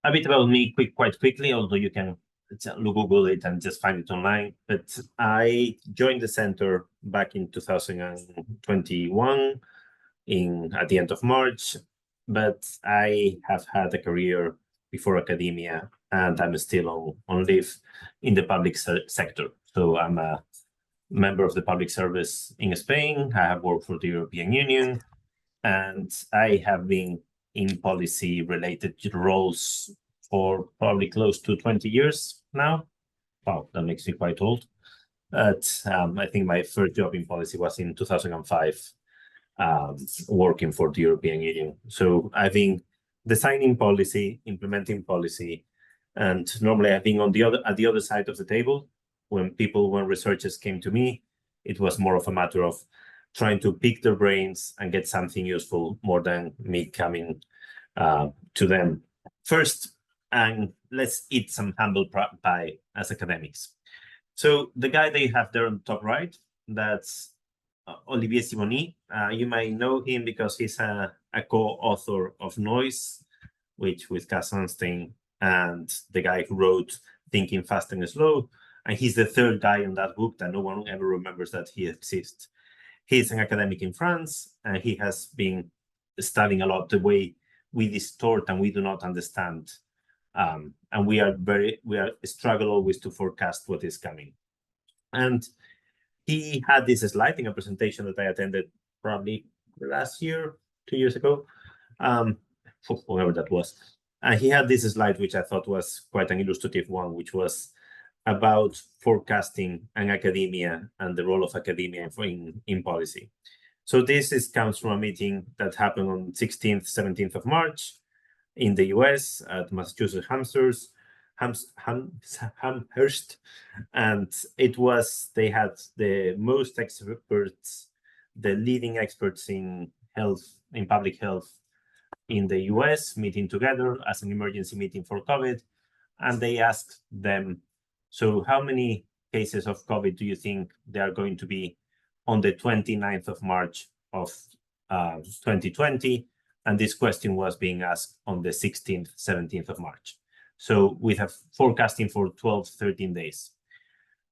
a bit about me quite quickly, although you can Google it and just find it online. But I joined the center back in 2021 at the end of March, but I have had a career before academia, and I'm still on leave in the public sector. So I'm a member of the public service in Spain. I have worked for the European Union, and I have been in policy-related roles for probably close to 20 years now. Wow, that makes me quite old. But I think my first job in policy was in 2005, working for the European Union. So I've been designing policy, implementing policy, and normally I've been at the other side of the table. When researchers came to me, it was more of a matter of trying to pick their brains and get something useful more than me coming to them first. And let's eat some humble pie as academics. So the guy they have there on the top right, that's Olivier Simony. You might know him because he's a co-author of Noise, which with Cass Sunstein, and the guy who wrote Thinking Fast and Slow. And he's the third guy in that book that no one ever remembers that he exists. He's an academic in France, and he has been studying a lot the way we distort and we do not understand. And we struggle always to forecast what is coming. And he had this slide in a presentation that I attended probably last year, 2 years ago, whatever that was. And he had this slide, which I thought was quite an illustrative one, which was about forecasting and academia and the role of academia in policy. So this comes from a meeting that happened on 16th, 17th of March in the US at Massachusetts Amherst. And they had the most experts, the leading experts in health, in public health in the US meeting together as an emergency meeting for COVID. And they asked them, so how many cases of COVID do you think there are going to be on the 29th of March of 2020? And this question was being asked on the 16th, 17th of March. So we have forecasting for 12, 13 days.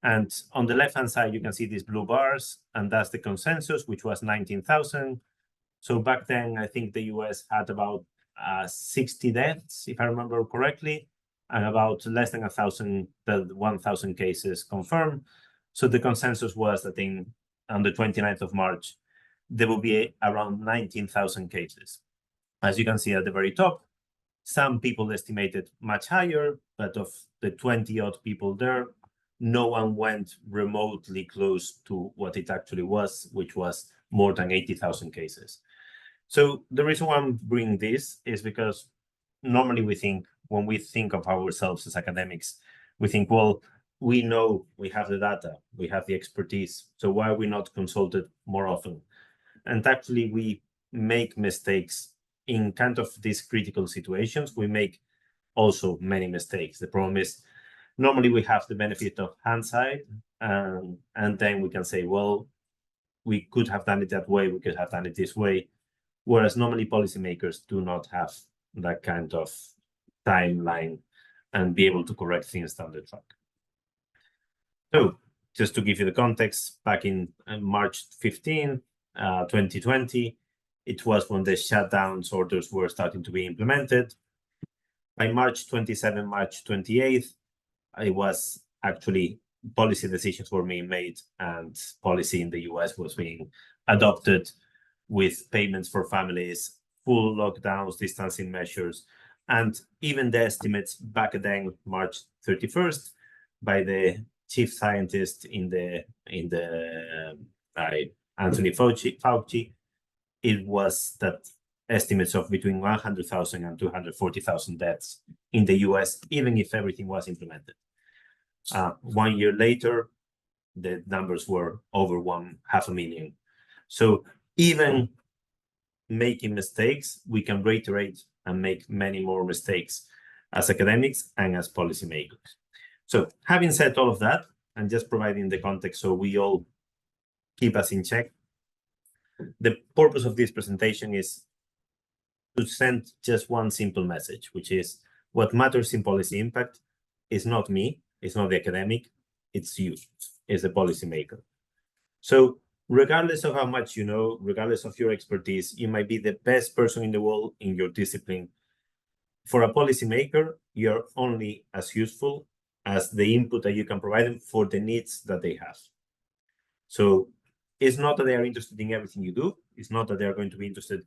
And on the left-hand side, you can see these blue bars, and that's the consensus, which was 19,000. So back then, I think the US had about 60 deaths, if I remember correctly, and about less than 1,000 cases confirmed. So the consensus was that on the 29th of March, there will be around 19,000 cases. As you can see at the very top, some people estimated much higher, but of the 20-odd people there, no one went remotely close to what it actually was, which was more than 80,000 cases. So the reason why I'm bringing this is because normally when we think of ourselves as academics, we think, well, we know we have the data, we have the expertise, so why are we not consulted more often? And actually, we make mistakes in kind of these critical situations. We make also many mistakes. The problem is, normally we have the benefit of hindsight, and then we can say, well, we could have done it that way, we could have done it this way, whereas normally policymakers do not have that kind of timeline and be able to correct things down the track. So just to give you the context, back in March 15, 2020, it was when the shutdowns orders were starting to be implemented. By March 27, March 28th, it was actually policy decisions were being made, and policy in the US was being adopted with payments for families, full lockdowns, distancing measures, and even the estimates back then, March 31st, by the chief scientist Anthony Fauci, it was that estimates of between 100,000 and 240,000 deaths in the US, even if everything was implemented. 1 year later, the numbers were over 500,000. So even making mistakes, we can reiterate and make many more mistakes as academics and as policymakers. So having said all of that, and just providing the context so we all keep us in check, the purpose of this presentation is to send just one simple message, which is What matters in policy impact is not me, it's not the academic, it's you, it's the policymaker. So regardless of how much you know, regardless of your expertise, you might be the best person in the world in your discipline. For a policymaker, you're only as useful as the input that you can provide them for the needs that they have. So it's not that they are interested in everything you do. It's not that they're going to be interested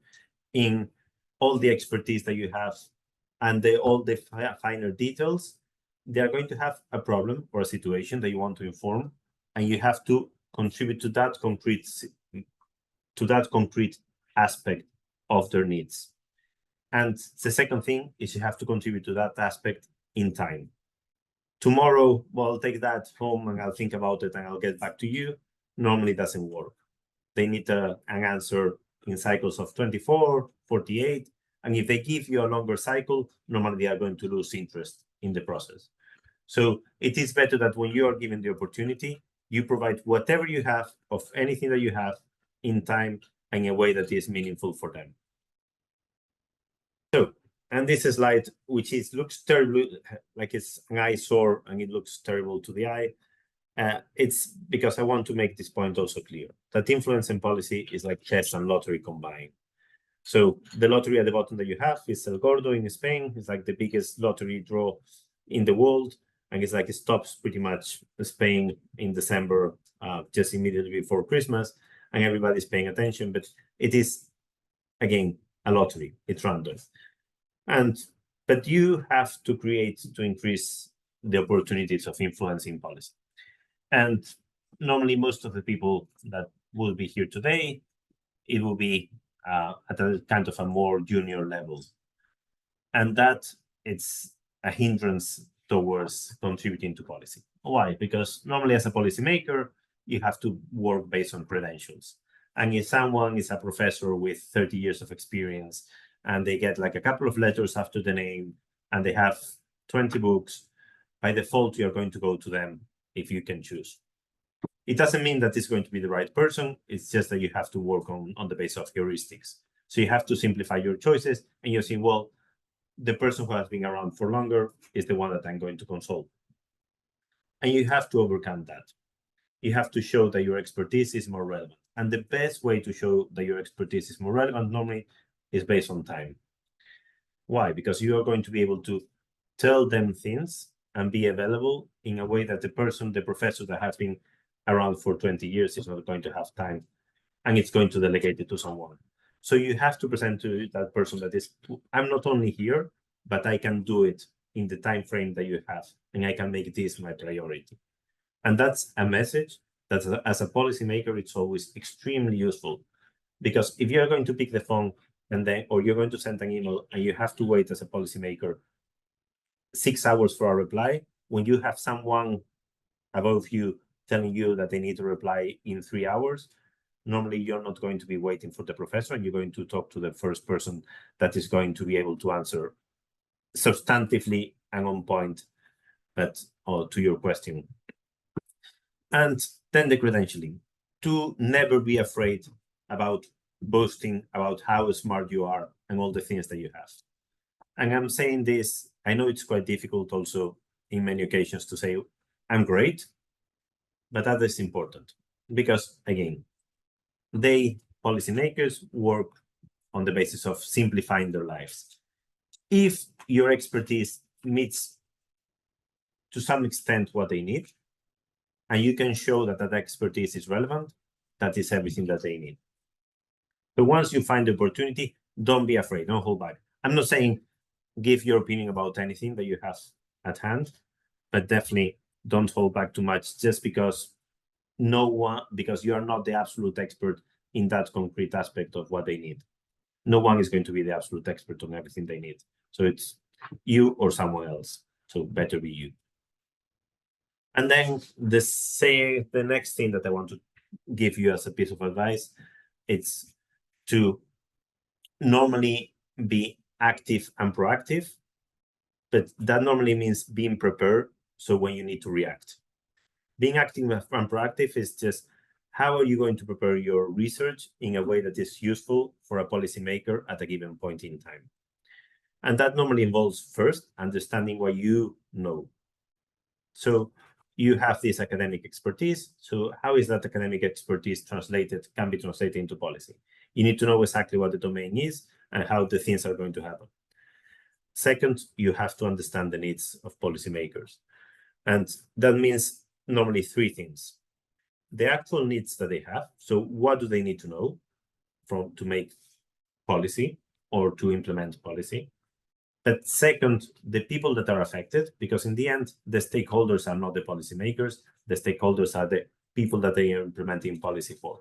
in all the expertise that you have and all the finer details. They're going to have a problem or a situation that you want to inform, and you have to contribute to that concrete aspect of their needs. And the second thing is you have to contribute to that aspect in time. Tomorrow, well, I'll take that home and I'll think about it and I'll get back to you. Normally doesn't work. They need an answer in cycles of 24, 48. And if they give you a longer cycle, normally they are going to lose interest in the process. So it is better that when you are given the opportunity, you provide whatever you have of anything that you have in time and in a way that is meaningful for them. So, and this slide, which looks terrible, like it's an eyesore and it looks terrible to the eye. It's because I want to make this point also clear, that influence and policy is like chess and lottery combined. So the lottery at the bottom that you have is El Gordo in Spain. It's like the biggest lottery draw in the world. And it's like it stops pretty much Spain in December, just immediately before Christmas, and everybody's paying attention. But it is, again, a lottery. It's random. But you have to increase the opportunities of influencing policy. And normally most of the people that will be here today, it will be at a kind of a more junior level. And that it's a hindrance towards contributing to policy. Why? Because normally as a policymaker, you have to work based on credentials. And if someone is a professor with 30 years of experience and they get like a couple of letters after the name and they have 20 books, by default, you're going to go to them if you can choose. It doesn't mean that it's going to be the right person. It's just that you have to work on the basis of heuristics. So you have to simplify your choices and you see, well, the person who has been around for longer is the one that I'm going to consult. And you have to overcome that. You have to show that your expertise is more relevant. And the best way to show that your expertise is more relevant normally is based on time. Why? Because you are going to be able to tell them things and be available in a way that the professor that has been around for 20 years is not going to have time, and it's going to delegate it to someone. So you have to present to that person that is, I'm not only here, but I can do it in the time frame that you have, and I can make this my priority. And that's a message that as a policymaker, it's always extremely useful, because if you're going to pick the phone or you're going to send an email and you have to wait as a policymaker 6 hours for a reply, when you have someone above you telling you that they need to reply in 3 hours, normally you're not going to be waiting for the professor, and you're going to talk to the first person that is going to be able to answer substantively and on point to your question. And then the credentialing. To never be afraid about boasting about how smart you are and all the things that you have. And I'm saying this, I know it's quite difficult also in many occasions to say, I'm great, but that is important because, again, policymakers work on the basis of simplifying their lives. If your expertise meets to some extent what they need, and you can show that that expertise is relevant, that is everything that they need. But once you find the opportunity, don't be afraid, don't hold back. I'm not saying give your opinion about anything that you have at hand, but definitely don't hold back too much just because because you are not the absolute expert in that concrete aspect of what they need. No one is going to be the absolute expert on everything they need. So it's you or someone else. So better be you. And then the next thing that I want to give you as a piece of advice, it's to normally be active and proactive, but that normally means being prepared. So when you need to react, being active and proactive is just how are you going to prepare your research in a way that is useful for a policymaker at a given point in time. And that normally involves first understanding what you know. So you have this academic expertise. So how is that academic expertise can be translated into policy? You need to know exactly what the domain is and how the things are going to happen. Second, you have to understand the needs of policymakers. And that means normally three things. The actual needs that they have. So what do they need to know to make policy or to implement policy? But second, the people that are affected, because in the end, the stakeholders are not the policymakers. The stakeholders are the people that they are implementing policy for.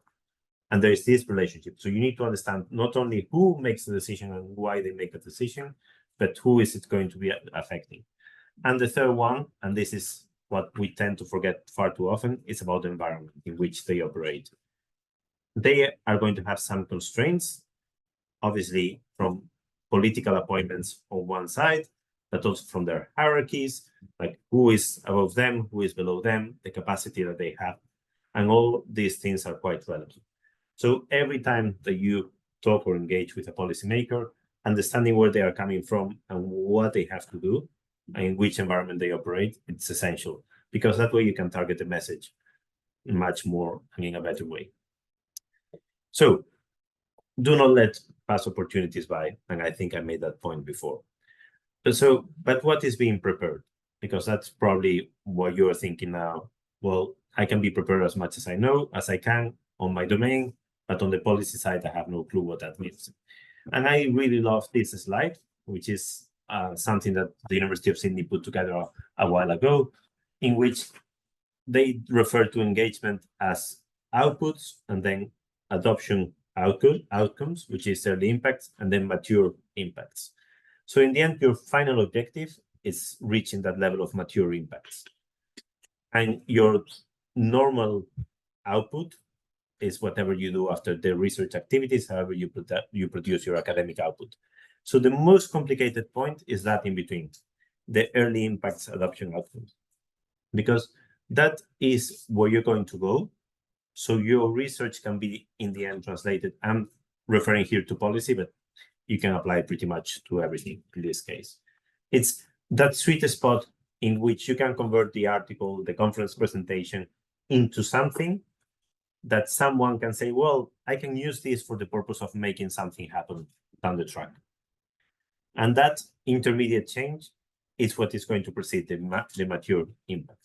And there is this relationship. So you need to understand not only who makes the decision and why they make the decision, but who is it going to be affecting. And the third one, and this is what we tend to forget far too often, is about the environment in which they operate. They are going to have some constraints, obviously from political appointments on one side, but also from their hierarchies, like who is above them, who is below them, the capacity that they have. And all these things are quite relevant. So every time that you talk or engage with a policymaker, understanding where they are coming from and what they have to do and in which environment they operate, it's essential, because that way you can target the message much more and in a better way. So do not let past opportunities by, and I think I made that point before. But what is being prepared? Because that's probably what you're thinking now. Well, I can be prepared as much as I know, as I can on my domain, but on the policy side, I have no clue what that means. And I really love this slide, which is something that the University of Sydney put together a while ago, in which they refer to engagement as outputs and then adoption outcomes, which is early impacts, and then mature impacts. So in the end, your final objective is reaching that level of mature impacts. And your normal output is whatever you do after the research activities, however you produce your academic output. So the most complicated point is that in between, the early impacts adoption outcomes, because that is where you're going to go. So your research can be, in the end, translated. I'm referring here to policy, but you can apply pretty much to everything in this case. It's that sweet spot in which you can convert the article, the conference presentation, into something that someone can say, well, I can use this for the purpose of making something happen down the track. And that intermediate change is what is going to precede the mature impact.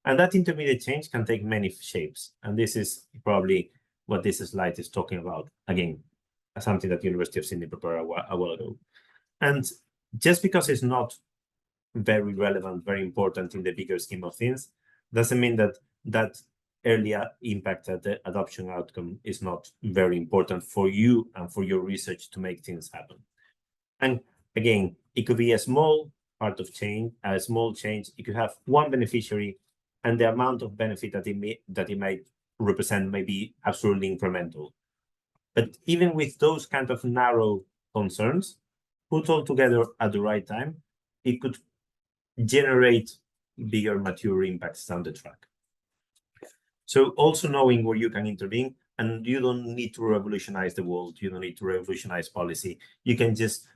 And that intermediate change can take many shapes. And this is probably what this slide is talking about. Again, something that the University of Sydney prepared a while ago. And just because it's not very relevant, very important in the bigger scheme of things, doesn't mean that that earlier impact at the adoption outcome is not very important for you and for your research to make things happen. And again, it could be a small part of change, a small change. It could have one beneficiary, and the amount of benefit that it might represent may be absolutely incremental. But even with those kind of narrow concerns, put all together at the right time, it could generate bigger mature impacts down the track. So also knowing where you can intervene, and you don't need to revolutionize the world, you don't need to revolutionize policy. You can just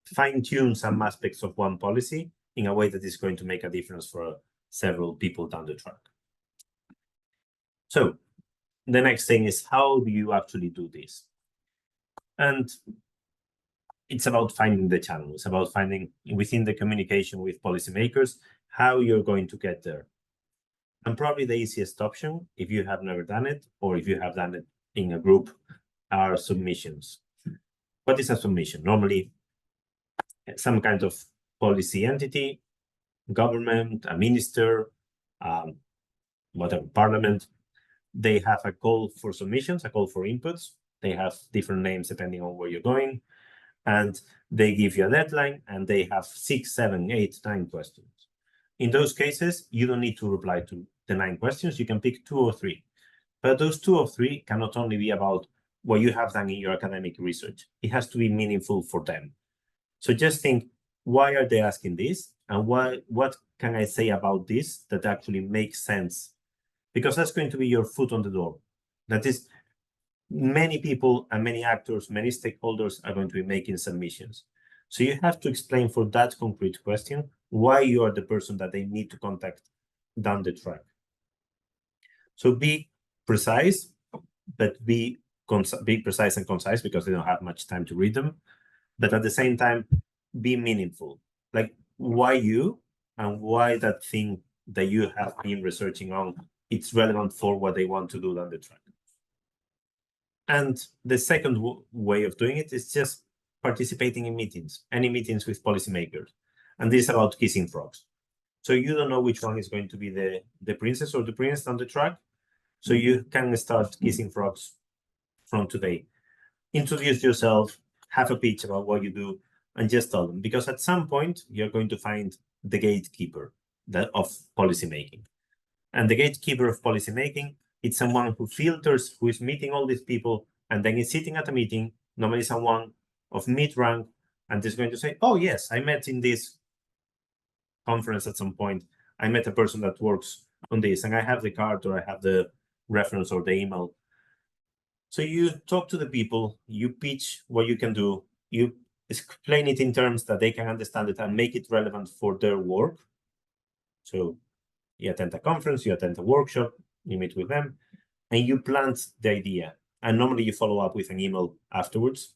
fine-tune some aspects of one policy in a way that is going to make a difference for several people down the track. So the next thing is, how do you actually do this? And it's about finding the channel. It's about finding within the communication with policymakers how you're going to get there. And probably the easiest option, if you have never done it, or if you have done it in a group, are submissions. What is a submission? Normally, some kind of policy entity, government, a minister, whatever, parliament, they have a call for submissions, a call for inputs. They have different names depending on where you're going. And they give you a deadline, and they have 6, 7, 8, 9 questions. In those cases, you don't need to reply to the 9 questions. You can pick 2 or 3. But those 2 or 3 can not only be about what you have done in your academic research. It has to be meaningful for them. So just think, why are they asking this? And what can I say about this that actually makes sense? Because that's going to be your foot on the door. That is, many people and many actors, many stakeholders are going to be making submissions. So you have to explain for that concrete question why you are the person that they need to contact down the track. So be precise, but be precise and concise, because they don't have much time to read them. But at the same time, be meaningful. Like, why you, and why that thing that you have been researching on, it's relevant for what they want to do down the track. And the second way of doing it is just participating in meetings, any meetings with policymakers. And this is about kissing frogs. So you don't know which one is going to be the princess or the prince on the track. So you can start kissing frogs from today. Introduce yourself, have a pitch about what you do, and just tell them. Because at some point, you're going to find the gatekeeper of policymaking. And the gatekeeper of policymaking, it's someone who filters, who is meeting all these people, and then is sitting at a meeting, normally someone of mid-rank, and is going to say, oh, yes, I met in this conference at some point. I met a person that works on this, and I have the card, or I have the reference or the email. So you talk to the people, you pitch what you can do, you explain it in terms that they can understand it and make it relevant for their work. So you attend a conference, you attend a workshop, you meet with them, and you plant the idea. And normally you follow up with an email afterwards,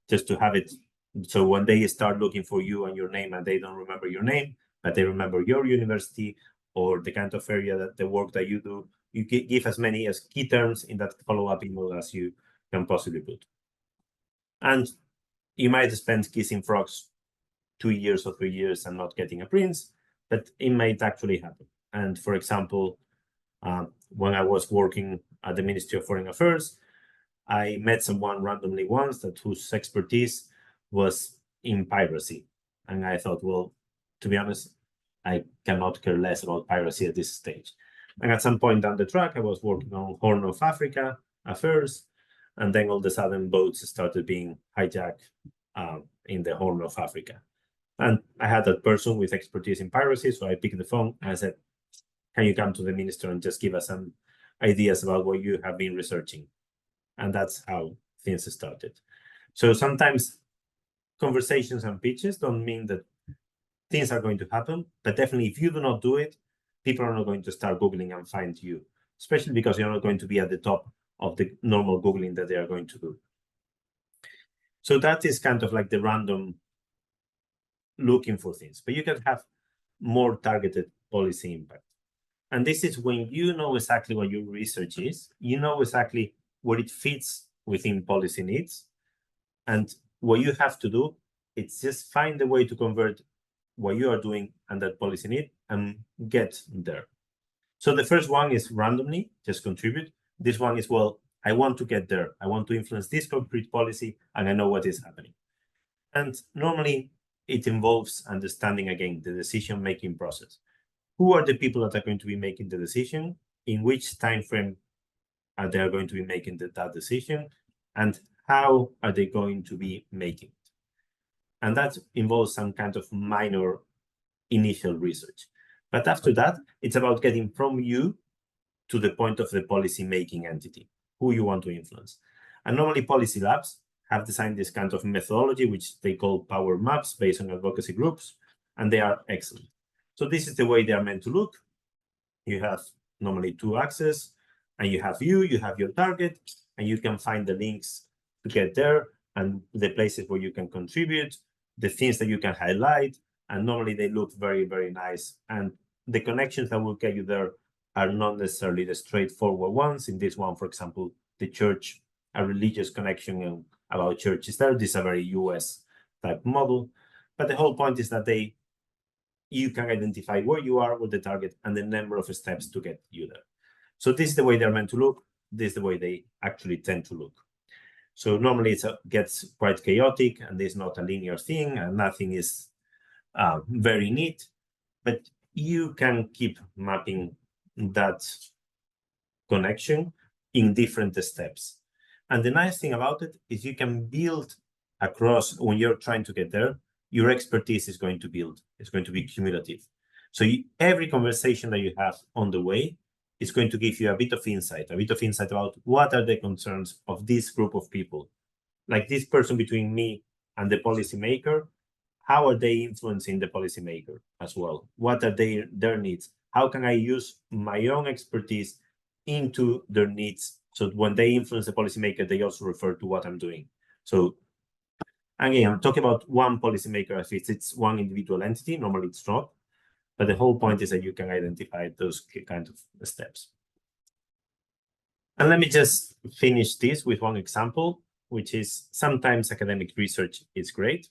just to have it. So when they start looking for you and your name, and they don't remember your name, but they remember your university or the kind of area that the work that you do, you give as many as key terms in that follow-up email as you can possibly put. And you might spend kissing frogs 2 years or 3 years and not getting a prince, but it might actually happen. And for example, when I was working at the Ministry of Foreign Affairs, I met someone randomly once whose expertise was in piracy. And I thought, well, to be honest, I cannot care less about piracy at this stage. And at some point down the track, I was working on Horn of Africa affairs, and then all of a sudden boats started being hijacked in the Horn of Africa. And I had that person with expertise in piracy, so I picked the phone and I said, can you come to the minister and just give us some ideas about what you have been researching? And that's how things started. So sometimes conversations and pitches don't mean that things are going to happen, but definitely if you do not do it, people are not going to start Googling and find you, especially because you're not going to be at the top of the normal Googling that they are going to do. So that is kind of like the random looking for things, but you can have more targeted policy impact. And this is when you know exactly what your research is, you know exactly where it fits within policy needs. And what you have to do, it's just find a way to convert what you are doing and that policy need and get there. So the first one is randomly, just contribute. This one is, well, I want to get there. I want to influence this concrete policy, and I know what is happening. And normally it involves understanding, again, the decision-making process. Who are the people that are going to be making the decision? In which time frame are they going to be making that decision? And how are they going to be making it? And that involves some kind of minor initial research. But after that, it's about getting from you to the point of the policy-making entity, who you want to influence. And normally policy labs have designed this kind of methodology, which they call power maps based on advocacy groups, and they are excellent. So this is the way they are meant to look. You have normally 2 axes, and you have your target, and you can find the links to get there, and the places where you can contribute, the things that you can highlight, and normally they look very, very nice. And the connections that will get you there are not necessarily the straightforward ones. In this one, for example, the church, a religious connection about churches there. This is a very US type model. But the whole point is that you can identify where you are with the target and the number of steps to get you there. So this is the way they're meant to look. This is the way they actually tend to look. So normally it gets quite chaotic, and there's not a linear thing, and nothing is very neat, but you can keep mapping that connection in different steps. And the nice thing about it is you can build across, when you're trying to get there, your expertise is going to build. It's going to be cumulative. So every conversation that you have on the way is going to give you a bit of insight about what are the concerns of this group of people. Like this person between me and the policymaker how are they influencing the policymaker as well? What are their needs? How can I use my own expertise into their needs, so when they influence the policymaker, they also refer to what I'm doing? So again, I'm talking about one policymaker if it's one individual entity. Normally it's not, but the whole point is that you can identify those kind of steps. And let me just finish this with one example, which is sometimes academic research is great,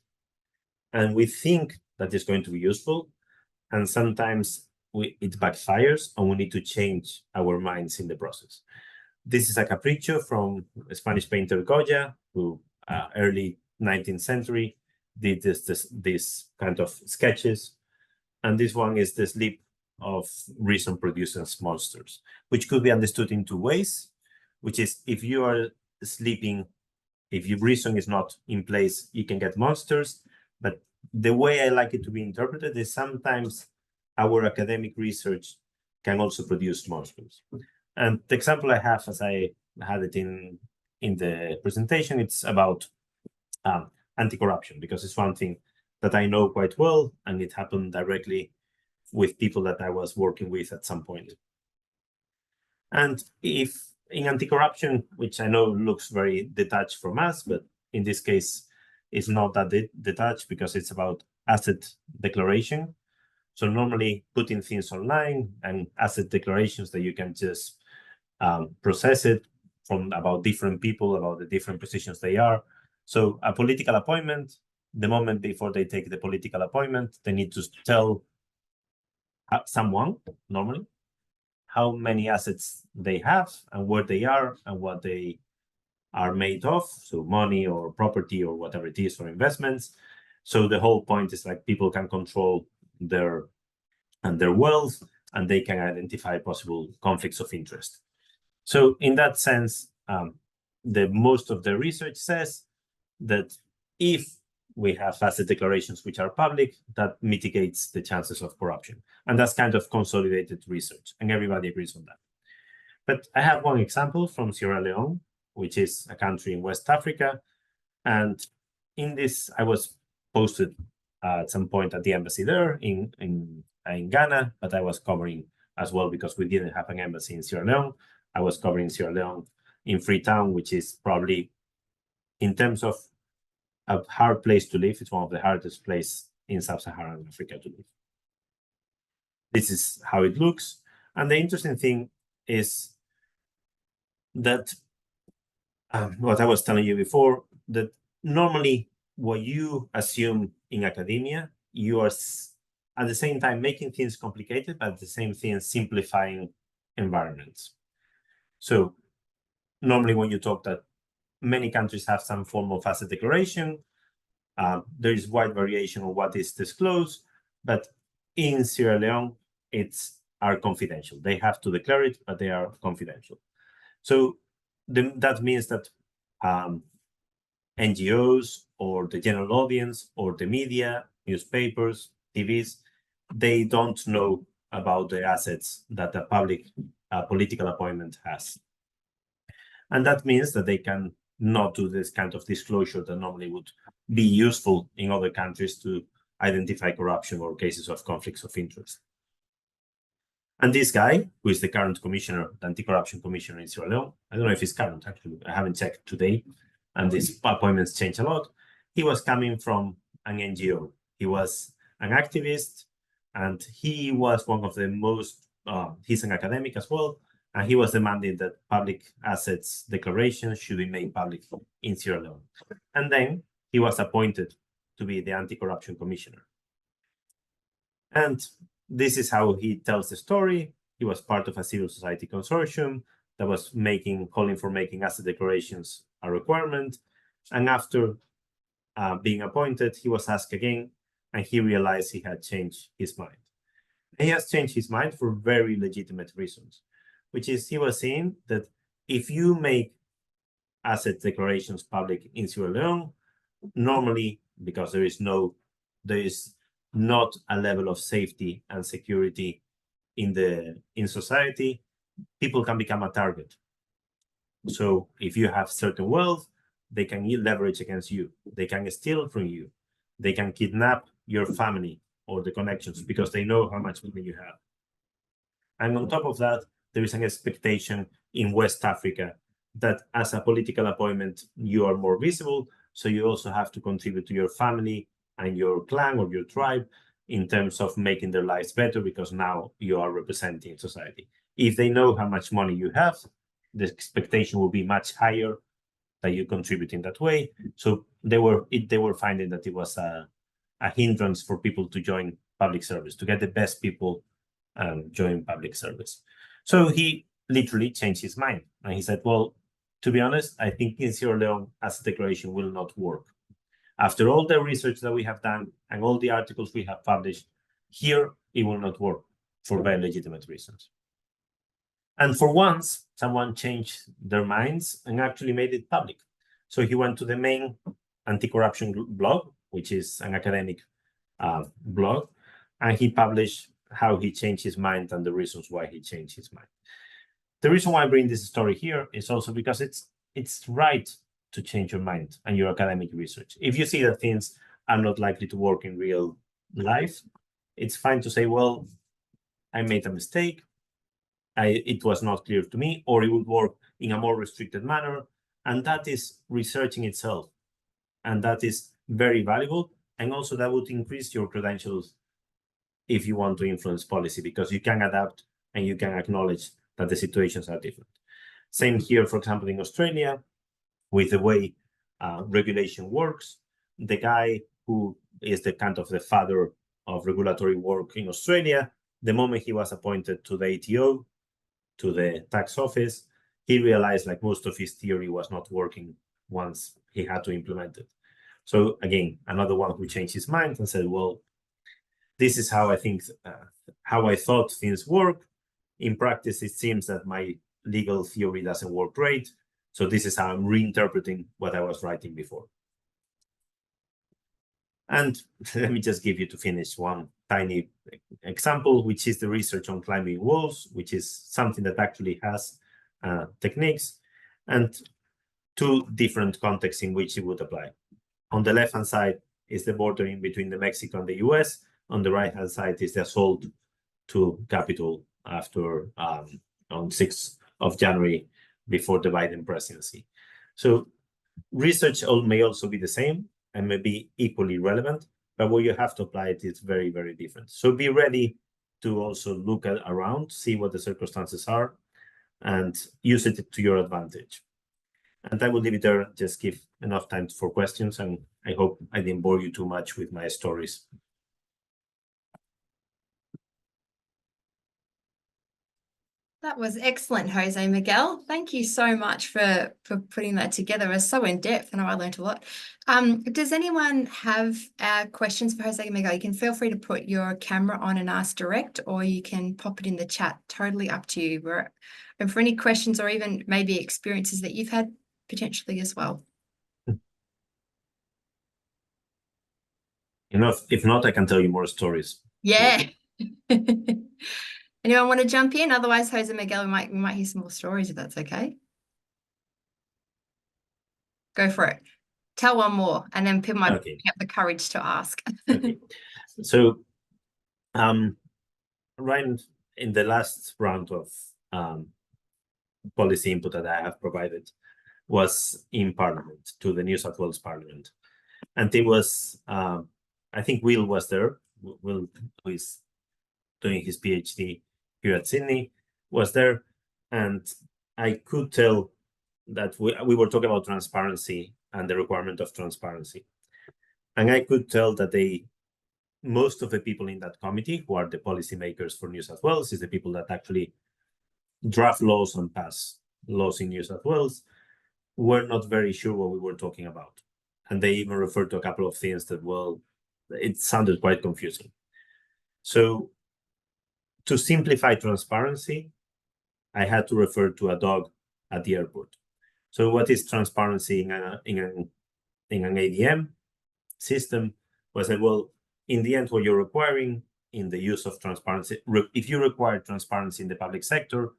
and we think that it's going to be useful, and sometimes it backfires, and we need to change our minds in the process. This is a capricho from a Spanish painter Goya, who early 19th century did this kind of sketches, and this one is the sleep of reason produces monsters, which could be understood in two ways, which is if you are sleeping, if your reason is not in place, you can get monsters. But the way I like it to be interpreted is sometimes our academic research can also produce monsters. And the example I have, as I had it in the presentation, it's about anti-corruption, because it's one thing that I know quite well, and it happened directly with people that I was working with at some point. And if in anti-corruption, which I know looks very detached from us, but in this case, it's not that detached, because it's about asset declaration. So normally putting things online and asset declarations that you can just process it from about different people, about the different positions they are. So a political appointment, the moment before they take the political appointment, they need to tell someone, normally, how many assets they have and where they are and what they are made of, so money or property or whatever it is, or investments. So the whole point is like people can control their wealth, and they can identify possible conflicts of interest. So in that sense, most of the research says that if we have asset declarations which are public, that mitigates the chances of corruption. And that's kind of consolidated research, and everybody agrees on that. But I have one example from Sierra Leone, which is a country in West Africa. And in this, I was posted at some point at the embassy there in Ghana, but I was covering as well, because we didn't have an embassy in Sierra Leone. I was covering Sierra Leone in Freetown, which is probably, in terms of a hard place to live, it's one of the hardest places in sub-Saharan Africa to live. This is how it looks. And the interesting thing is that what I was telling you before, that normally what you assume in academia, you are at the same time making things complicated, but at the same thing simplifying environments. So normally when you talk that many countries have some form of asset declaration, there is wide variation on what is disclosed, but in Sierra Leone, are confidential. They have to declare it, but they are confidential. So that means that NGOs or the general audience or the media, newspapers, TVs, they don't know about the assets that a public political appointment has. And that means that they can not do this kind of disclosure that normally would be useful in other countries to identify corruption or cases of conflicts of interest. And this guy, who is the current commissioner, the anti-corruption commissioner in Sierra Leone, I don't know if he's current, actually, I haven't checked today, and these appointments change a lot. He was coming from an NGO. He was an activist, and he was one of the most, he's an academic as well, and he was demanding that public assets declarations should be made public in Sierra Leone. And then he was appointed to be the anti-corruption commissioner. And this is how he tells the story. He was part of a civil society consortium that was calling for making asset declarations a requirement. And after being appointed, he was asked again, and he realized he had changed his mind. And he has changed his mind for very legitimate reasons, which is he was saying that if you make asset declarations public in Sierra Leone, normally, because there is not a level of safety and security in society, people can become a target. So if you have certain wealth, they can leverage against you. They can steal from you. they can kidnap your family or the connections because they know how much money you have. And on top of that, there is an expectation in West Africa that as a political appointment, you are more visible. So you also have to contribute to your family and your clan or your tribe in terms of making their lives better, because now you are representing society. If they know how much money you have, the expectation will be much higher that you contribute in that way. So they were finding that it was a hindrance for people to join public service, to get the best people join public service. So he literally changed his mind. And he said, well, to be honest, I think in Sierra Leone, as a declaration will not work. After all the research that we have done and all the articles we have published, here it will not work for very legitimate reasons. And for once, someone changed their minds and actually made it public. So he went to the main anti-corruption blog, which is an academic blog, and he published how he changed his mind and the reasons why he changed his mind. The reason why I bring this story here is also because it's right to change your mind and your academic research. If you see that things are not likely to work in real life, it's fine to say, well, I made a mistake, it was not clear to me, or it would work in a more restricted manner. And that is researching itself. And that is very valuable. And also that would increase your credentials if you want to influence policy, because you can adapt and you can acknowledge that the situations are different. Same here, for example, in Australia, with the way regulation works. The guy who is the kind of the father of regulatory work in Australia, the moment he was appointed to the ATO, to the tax office, he realized like most of his theory was not working once he had to implement it. So again, another one who changed his mind and said, well, this is how I think, how I thought things work. In practice, it seems that my legal theory doesn't work great. So this is how I'm reinterpreting what I was writing before. And let me just give you, to finish, one tiny example, which is the research on climbing walls, which is something that actually has techniques and two different contexts in which it would apply. On the left-hand side is the bordering between the Mexico and the US. On the right-hand side is the assault to Capitol after on 6th of January, before the Biden presidency. So research may also be the same and may be equally relevant, but where you have to apply it is very, very different. So be ready to also look around, see what the circumstances are, and use it to your advantage. And I will leave it there, just give enough time for questions, and I hope I didn't bore you too much with my stories. That was excellent, Jose-Miguel. Thank you so much for putting that together. It was so in-depth, and I learned a lot. Does anyone have questions for Jose-Miguel? You can feel free to put your camera on and ask direct, or you can pop it in the chat. Totally up to you. And for any questions or even maybe experiences that you've had potentially as well. If not, I can tell you more stories. Yeah. Anyone want to jump in? Otherwise, Jose-Miguel, we might hear some more stories if that's okay. Go for it. Tell one more, and then people might pick up the courage to ask. Okay. So, right in the last round of policy input that I have provided was in Parliament, to the New South Wales Parliament. And it was, I think Will was there. Will, who is doing his PhD here at Sydney, was there. And I could tell that we were talking about transparency and the requirement of transparency. And I could tell that most of the people in that committee, who are the policymakers for New South Wales, is the people that actually draft laws and pass laws in New South Wales, were not very sure what we were talking about. And they even referred to a couple of things that, well, it sounded quite confusing. So to simplify transparency, I had to refer to a dog at the airport. So what is transparency in an ADM system? Was that, well, in the end, what you're requiring in the use of transparency, if you require transparency in the public sector,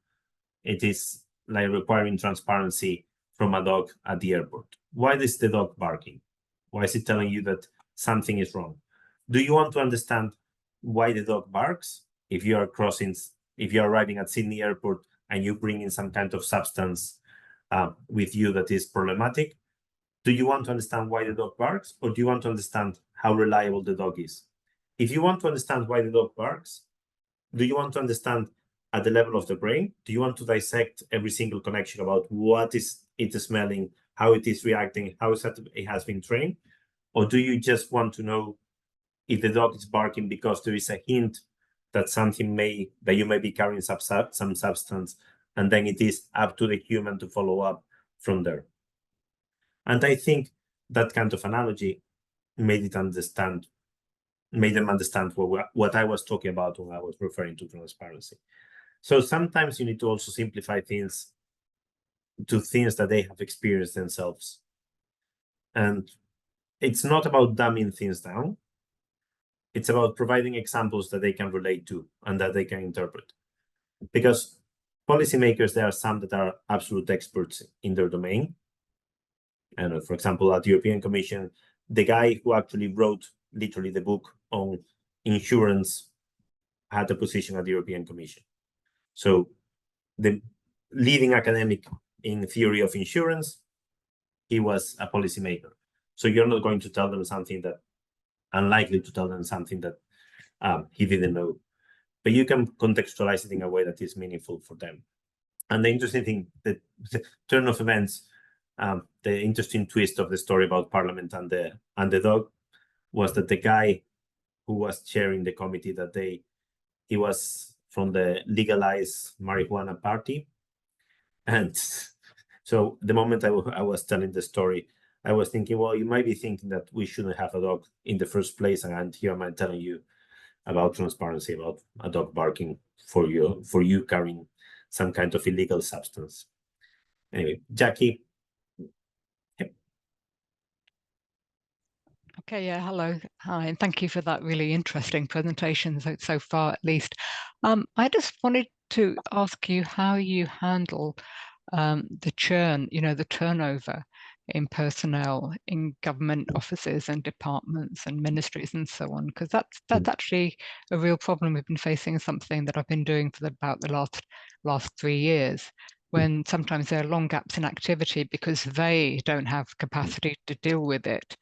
it is like requiring transparency from a dog at the airport. Why is the dog barking? Why is it telling you that something is wrong. Do you want to understand why the dog barks? If you are arriving at Sydney Airport and you bring in some kind of substance with you that is problematic, do you want to understand why the dog barks, or do you want to understand how reliable the dog is? If you want to understand why the dog barks, do you want to understand at the level of the brain? Do you want to dissect every single connection about what is it smelling, how it is reacting, how it has been trained? Or do you just want to know if the dog is barking because there is a hint that that you may be carrying some substance, and then it is up to the human to follow up from there? And I think that kind of analogy made them understand what I was talking about when I was referring to transparency. So sometimes you need to also simplify things to things that they have experienced themselves. And it's not about dumbing things down. It's about providing examples that they can relate to and that they can interpret. Because policymakers, there are some that are absolute experts in their domain. And for example, at the European Commission, the guy who actually wrote literally the book on insurance had a position at the European Commission. So the leading academic in theory of insurance, he was a policymaker. So you're not going to tell them something that, unlikely to tell them something that he didn't know. But you can contextualize it in a way that is meaningful for them. And the interesting thing, the turn of events, the interesting twist of the story about Parliament and the dog was that the guy who was chairing the committee that day, he was from the legalized marijuana party. And so the moment I was telling the story, I was thinking, well, you might be thinking that we shouldn't have a dog in the first place, and here I'm telling you about transparency, about a dog barking for you carrying some kind of illegal substance. Anyway, Jackie. Okay, yeah, hello, hi, and thank you for that really interesting presentation so far, at least. I just wanted to ask you how you handle the churn, the turnover in personnel in government offices and departments and ministries and so on, because that's actually a real problem. We've been facing something that I've been doing for about the last 3 years, when sometimes there are long gaps in activity because they don't have capacity to deal with it.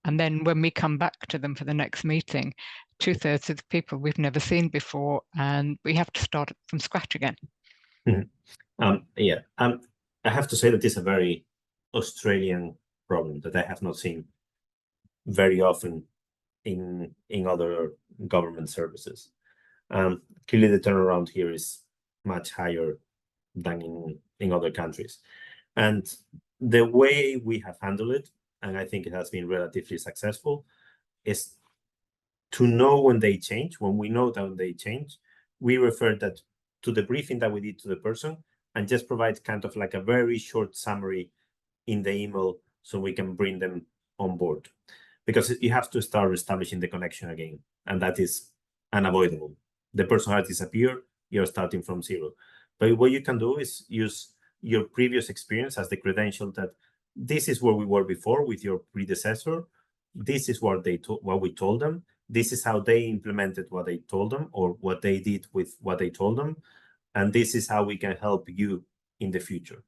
And then when we come back to them for the next meeting, 2/3 of the people we've never seen before, and we have to start from scratch again. I have to say that it's a very Australian problem that I have not seen very often in other government services. Clearly, the turnaround here is much higher than in other countries. And the way we have handled it, and I think it has been relatively successful, is to know when they change. When we know that when they change, we refer that to the briefing that we did to the person and just provide kind of like a very short summary in the email so we can bring them on board. Because you have to start establishing the connection again, and that is unavoidable. The person has disappeared, you're starting from zero. But what you can do is use your previous experience as the credential that this is where we were before with your predecessor. This is what we told them. This is how they implemented what they told them, or what they did with what they told them. And this is how we can help you in the future.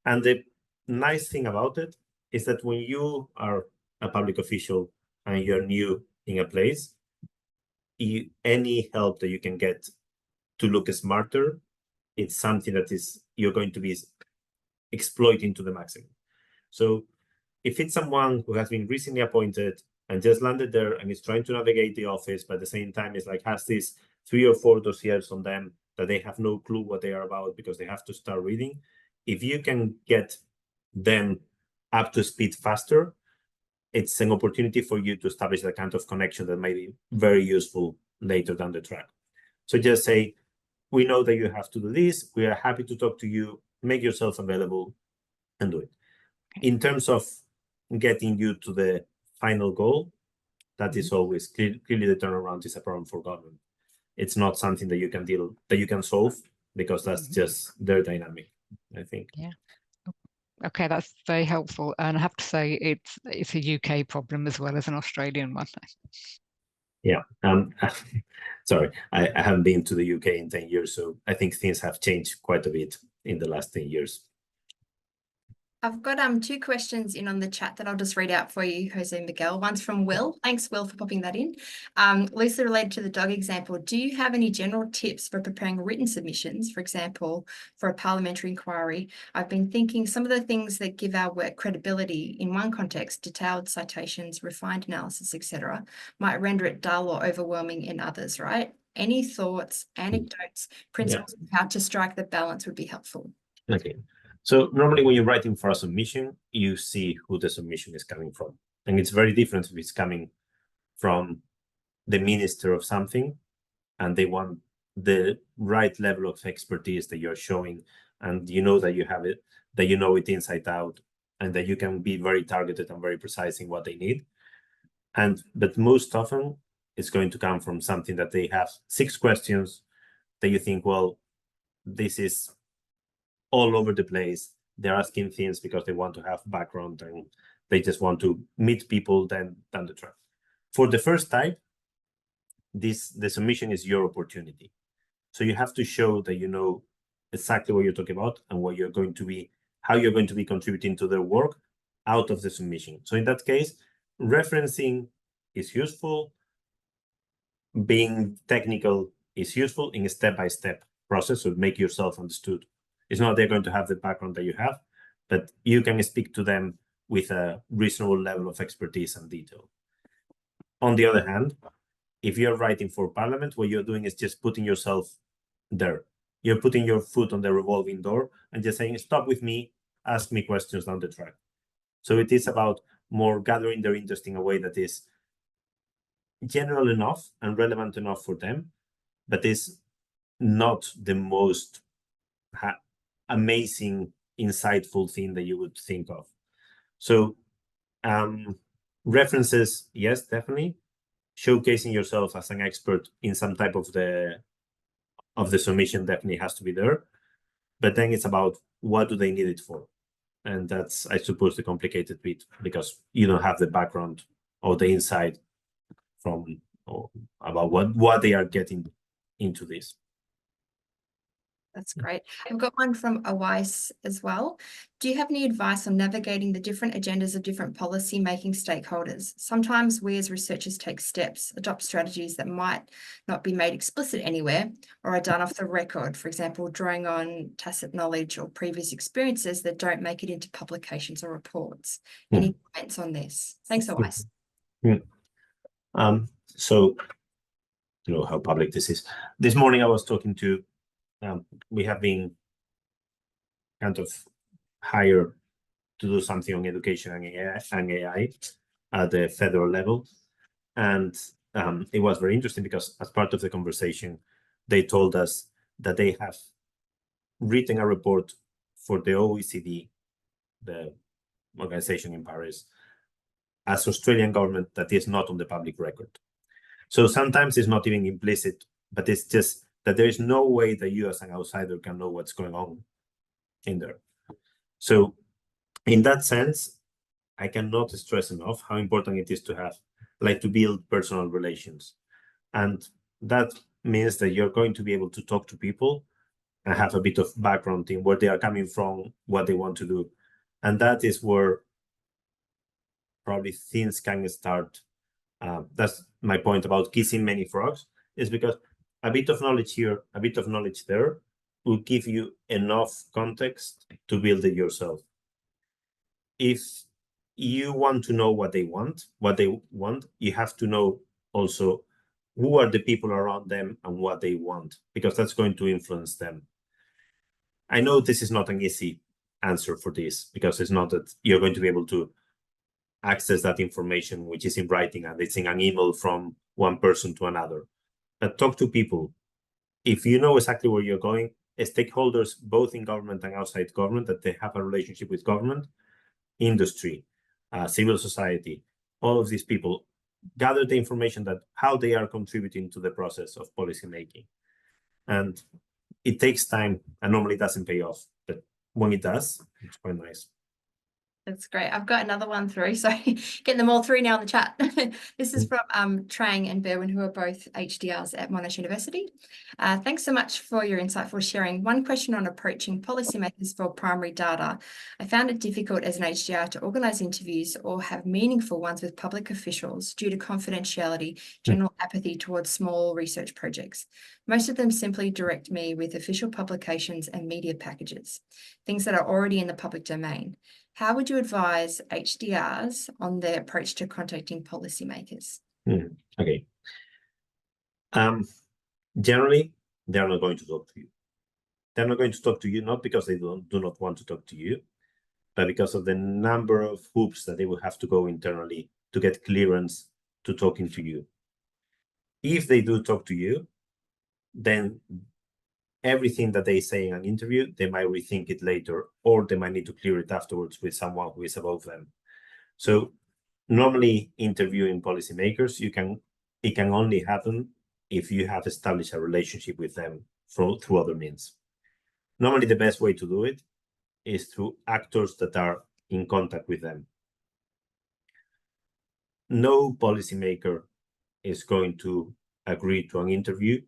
And the nice thing about it is that when you are a public official and you're new in a place, any help that you can get to look smarter, it's something that you're going to be exploiting to the maximum. So if it's someone who has been recently appointed and just landed there and is trying to navigate the office, but at the same time is like has these 3 or 4 dossiers on them that they have no clue what they are about because they have to start reading, if you can get them up to speed faster, it's an opportunity for you to establish that kind of connection that might be very useful later down the track. So just say, we know that you have to do this. We are happy to talk to you. Make yourself available and do it. In terms of getting you to the final goal, that is always clearly the turnaround is a problem for government. It's not something that you can solve, because that's just their dynamic, I think. Yeah. Okay, that's very helpful. And I have to say, it's a UK problem as well as an Australian one. Yeah. Sorry, I haven't been to the UK in 10 years, so I think things have changed quite a bit in the last 10 years. I've got 2 questions in on the chat that I'll just read out for you, Jose-Miguel. One's from Will. Thanks, Will, for popping that in. Loosely related to the dog example, do you have any general tips for preparing written submissions, for example, for a parliamentary inquiry? I've been thinking some of the things that give our work credibility in one context, detailed citations, refined analysis, etc., might render it dull or overwhelming in others, right? Any thoughts, anecdotes, principles of how to strike the balance would be helpful. Okay. So normally when you're writing for a submission, you see who the submission is coming from. And it's very different if it's coming from the minister of something and they want the right level of expertise that you're showing, and you know that you have it, that you know it inside out, and that you can be very targeted and very precise in what they need. But most often it's going to come from something that they have 6 questions that you think, well, this is all over the place. They're asking things because they want to have background and they just want to meet people down the track. For the first type, the submission is your opportunity. So you have to show that you know exactly what you're talking about and what you're going to be, how you're going to be contributing to their work out of the submission. So in that case, referencing is useful. Being technical is useful in a step-by-step process, so make yourself understood. It's not they're going to have the background that you have, but you can speak to them with a reasonable level of expertise and detail. On the other hand, if you're writing for Parliament, what you're doing is just putting yourself there. You're putting your foot on the revolving door and just saying, stop with me, ask me questions down the track. So it is about more gathering their interest in a way that is general enough and relevant enough for them, but is not the most amazing, insightful thing that you would think of. So references, yes, definitely. Showcasing yourself as an expert in some type of the submission definitely has to be there. But then it's about what do they need it for? And that's, I suppose, the complicated bit, because you don't have the background or the insight from about what they are getting into this. That's great. I've got one from Awais as well. Do you have any advice on navigating the different agendas of different policy-making stakeholders? Sometimes we as researchers take steps, adopt strategies that might not be made explicit anywhere or are done off the record, for example, drawing on tacit knowledge or previous experiences that don't make it into publications or reports. Any comments on this? Thanks, Awais. So, you know how public this is. This morning I was talking to we have been kind of hired to do something on education and AI at the federal level. And it was very interesting because as part of the conversation, they told us that they have written a report for the OECD, the organization in Paris, as Australian government that is not on the public record. So sometimes it's not even implicit, but it's just that there is no way that you as an outsider can know what's going on in there. So in that sense, I cannot stress enough how important it is to have, like, to build personal relations. And that means that you're going to be able to talk to people and have a bit of background in where they are coming from, what they want to do. And that is where probably things can start. That's my point about kissing many frogs, is because a bit of knowledge here, a bit of knowledge there will give you enough context to build it yourself. If you want to know what they want, you have to know also who are the people around them and what they want, because that's going to influence them. I know this is not an easy answer for this, because it's not that you're going to be able to access that information, which is in writing and it's in an email from one person to another. But talk to people. If you know exactly where you're going, stakeholders, both in government and outside government, that they have a relationship with government, industry, civil society, all of these people, gather the information that how they are contributing to the process of policy making. And it takes time and normally doesn't pay off. But when it does, it's quite nice. That's great. I've got another one through, so getting them all through now in the chat. This is from Trang and Berwin, who are both HDRs at Monash University. Thanks so much for your insightful sharing. One question on approaching policymakers for primary data. I found it difficult as an HDR to organise interviews or have meaningful ones with public officials due to confidentiality, general apathy towards small research projects. Most of them simply direct me with official publications and media packages, things that are already in the public domain. How would you advise HDRs on their approach to contacting policymakers? Okay. Generally, they're not going to talk to you. They're not going to talk to you, not because they do not want to talk to you, but because of the number of hoops that they will have to go internally to get clearance to talking to you. If they do talk to you, then everything that they say in an interview, they might rethink it later, or they might need to clear it afterwards with someone who is above them. So normally interviewing policymakers, it can only happen if you have established a relationship with them through other means. Normally the best way to do it is through actors that are in contact with them. No policymaker is going to agree to an interview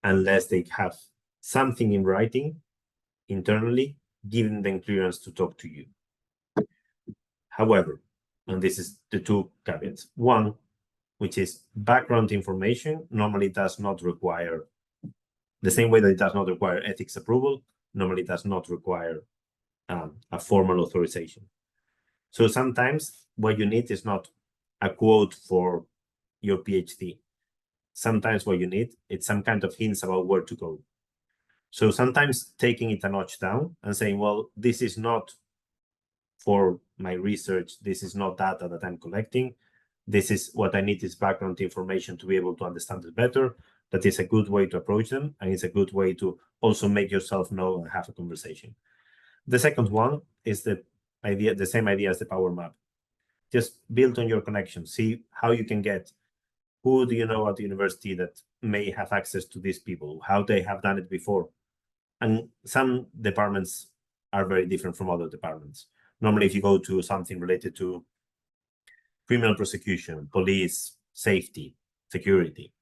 unless they have something in writing internally, giving them clearance to talk to you. However, and this is the two caveats. One, which is background information, normally does not require, the same way that it does not require ethics approval, normally does not require a formal authorization. So sometimes what you need is not a quote for your PhD. Sometimes what you need is some kind of hints about where to go. So sometimes taking it a notch down and saying, well, this is not for my research, this is not data that I'm collecting, this is what I need is background information to be able to understand it better. That is a good way to approach them, and it's a good way to also make yourself know and have a conversation. The second one is the same idea as the power map. Just build on your connection, see how you can get. Who do you know at the university that may have access to these people, how they have done it before? And some departments are very different from other departments. Normally, if you go to something related to criminal prosecution, police, safety, security,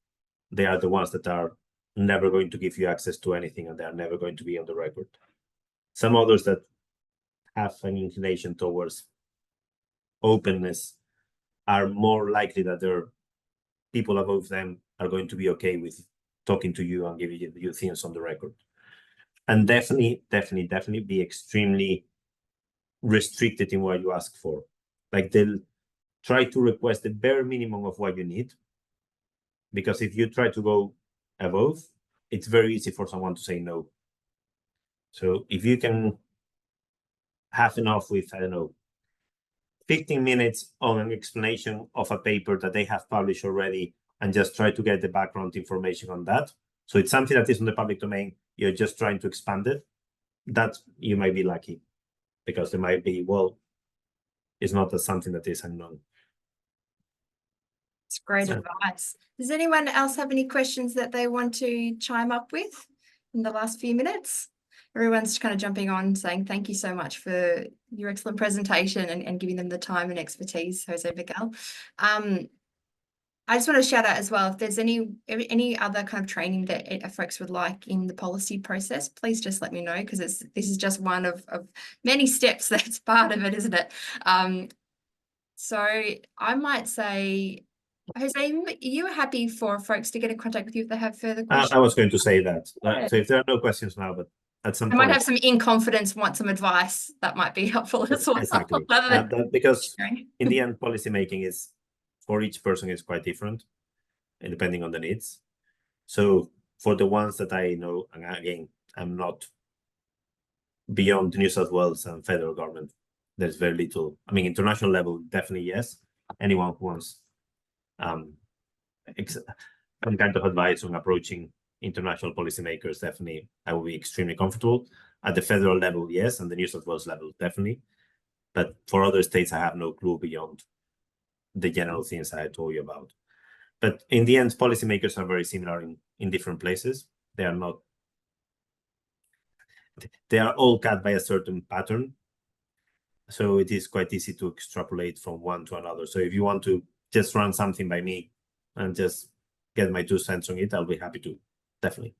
they are the ones that are never going to give you access to anything, and they are never going to be on the record. Some others that have an inclination towards openness are more likely that their people above them are going to be okay with talking to you and giving you things on the record. And definitely be extremely restricted in what you ask for. Like, they'll try to request the bare minimum of what you need, because if you try to go above, it's very easy for someone to say no. So if you can have enough with, I don't know, 15 minutes on an explanation of a paper that they have published already, and just try to get the background information on that. So it's something that is in the public domain, you're just trying to expand it, that you might be lucky, because there might be, well, it's not something that is unknown. It's great advice. Does anyone else have any questions that they want to chime up with in the last few minutes? Everyone's kind of jumping on saying thank you so much for your excellent presentation and giving them the time and expertise, Jose-Miguel. I just want to shout out as well, if there's any other kind of training that folks would like in the policy process, please just let me know, because this is just one of many steps that's part of it, isn't it? So I might say, Jose, are you happy for folks to get in contact with you if they have further questions? I was going to say that. So if there are no questions now, but at some point, I might have some in confidence, want some advice, that might be helpful as well. Exactly. Because in the end, policymaking is, for each person, is quite different, depending on the needs. So for the ones that I know, and again, I'm not beyond New South Wales and federal government, there's very little. I mean, international level, definitely yes. Anyone who wants some kind of advice on approaching international policymakers, definitely, I will be extremely comfortable. At the federal level, yes, and the New South Wales level, definitely. But for other states, I have no clue beyond the general things I told you about. But in the end, policymakers are very similar in different places. They are not, they are all cut by a certain pattern. So it is quite easy to extrapolate from one to another. So if you want to just run something by me and just get my 2 cents on it, I'll be happy to, definitely.